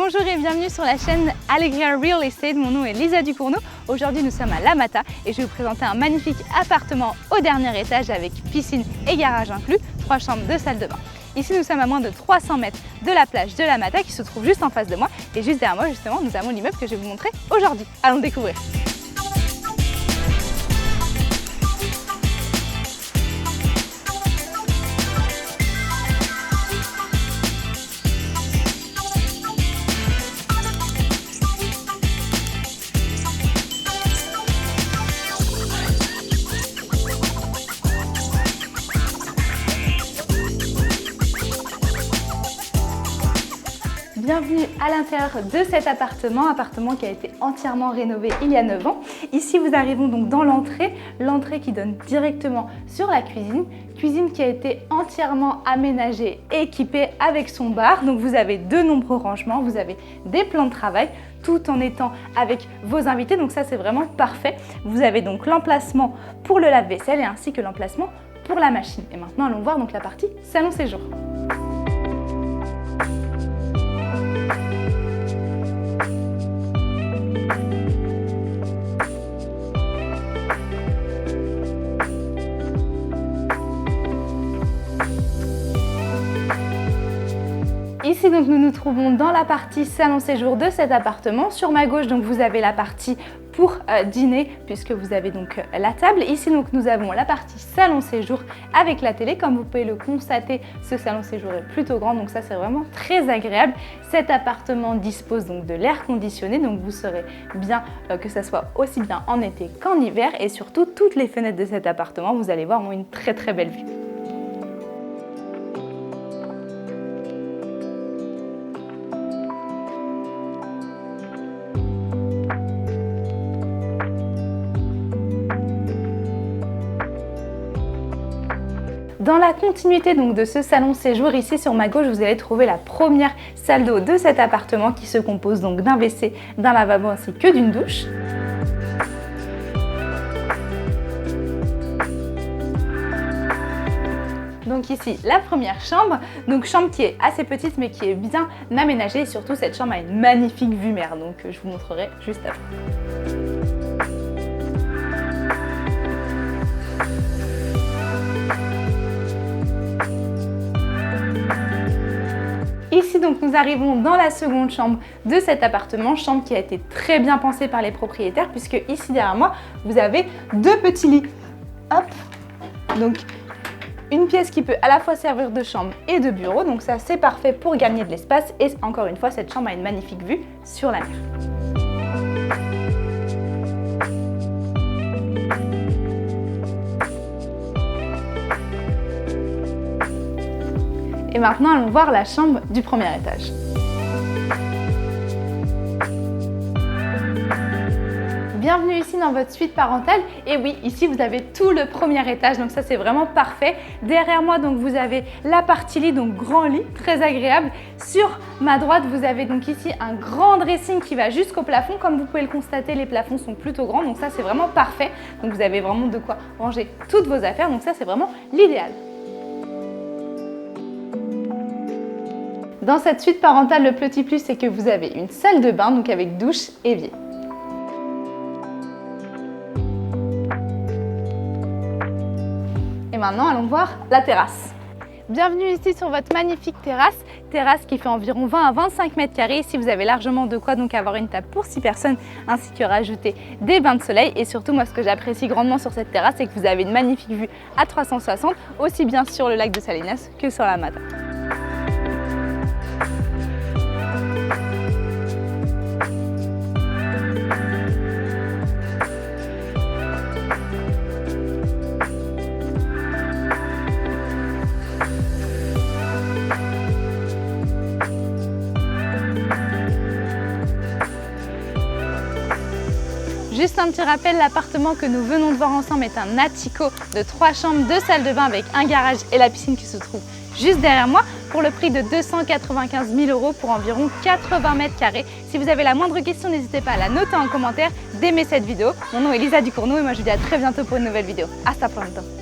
Bonjour et bienvenue sur la chaîne Alegria Real Estate. Mon nom est Lisa Ducournau. Aujourd'hui nous sommes à La Mata et je vais vous présenter un magnifique appartement au dernier étage avec piscine et garage inclus, 3 chambres, 2 salles de bain. Ici nous sommes à moins de 300 mètres de la plage de La Mata qui se trouve juste en face de moi et juste derrière moi justement nous avons l'immeuble que je vais vous montrer aujourd'hui. Allons le découvrir. Bienvenue à l'intérieur de cet appartement qui a été entièrement rénové il y a 9 ans. Ici, vous arrivons donc dans l'entrée qui donne directement sur la cuisine qui a été entièrement aménagée et équipée avec son bar. Donc vous avez de nombreux rangements, vous avez des plans de travail tout en étant avec vos invités. Donc ça, c'est vraiment parfait. Vous avez donc l'emplacement pour le lave-vaisselle et ainsi que l'emplacement pour la machine. Et maintenant, allons voir donc la partie salon séjour. Ici donc nous nous trouvons dans la partie salon séjour de cet appartement. Sur ma gauche donc vous avez la partie pour dîner puisque vous avez donc la table. Ici donc nous avons la partie salon séjour avec la télé. Comme vous pouvez le constater, ce salon séjour est plutôt grand, donc ça c'est vraiment très agréable. Cet appartement dispose donc de l'air conditionné, donc vous saurez bien que ça soit aussi bien en été qu'en hiver, et surtout toutes les fenêtres de cet appartement, vous allez voir, ont une très belle vue. Dans la continuité donc de ce salon séjour, ici sur ma gauche, vous allez trouver la première salle d'eau de cet appartement qui se compose donc d'un WC, d'un lavabo ainsi que d'une douche. Donc ici la première chambre, donc chambre qui est assez petite mais qui est bien aménagée, et surtout cette chambre a une magnifique vue mer, donc je vous montrerai juste après. Ici donc nous arrivons dans la seconde chambre de cet appartement, chambre qui a été très bien pensée par les propriétaires puisque ici derrière moi vous avez 2 petits lits. Hop, donc une pièce qui peut à la fois servir de chambre et de bureau, donc ça c'est parfait pour gagner de l'espace, et encore une fois cette chambre a une magnifique vue sur la mer. Et maintenant, allons voir la chambre du premier étage. Bienvenue ici dans votre suite parentale. Et oui, ici vous avez tout le premier étage, donc ça c'est vraiment parfait. Derrière moi, donc vous avez la partie lit, donc grand lit, très agréable. Sur ma droite, vous avez donc ici un grand dressing qui va jusqu'au plafond. Comme vous pouvez le constater, les plafonds sont plutôt grands, donc ça c'est vraiment parfait. Donc vous avez vraiment de quoi ranger toutes vos affaires, donc ça c'est vraiment l'idéal. Dans cette suite parentale, le petit plus, c'est que vous avez une salle de bain, donc avec douche et évier. Et maintenant, allons voir la terrasse. Bienvenue ici sur votre magnifique terrasse qui fait environ 20 à 25 mètres carrés. Ici, vous avez largement de quoi donc avoir une table pour 6 personnes, ainsi que rajouter des bains de soleil. Et surtout, moi, ce que j'apprécie grandement sur cette terrasse, c'est que vous avez une magnifique vue à 360, aussi bien sur le lac de Salinas que sur la Mata. Juste un petit rappel, l'appartement que nous venons de voir ensemble est un attico de 3 chambres, 2 salles de bain avec un garage et la piscine qui se trouve juste derrière moi pour le prix de 295 000 € pour environ 80 mètres carrés. Si vous avez la moindre question, n'hésitez pas à la noter en commentaire, d'aimer cette vidéo. Mon nom est Lisa Ducournau et moi je vous dis à très bientôt pour une nouvelle vidéo. Hasta pronto!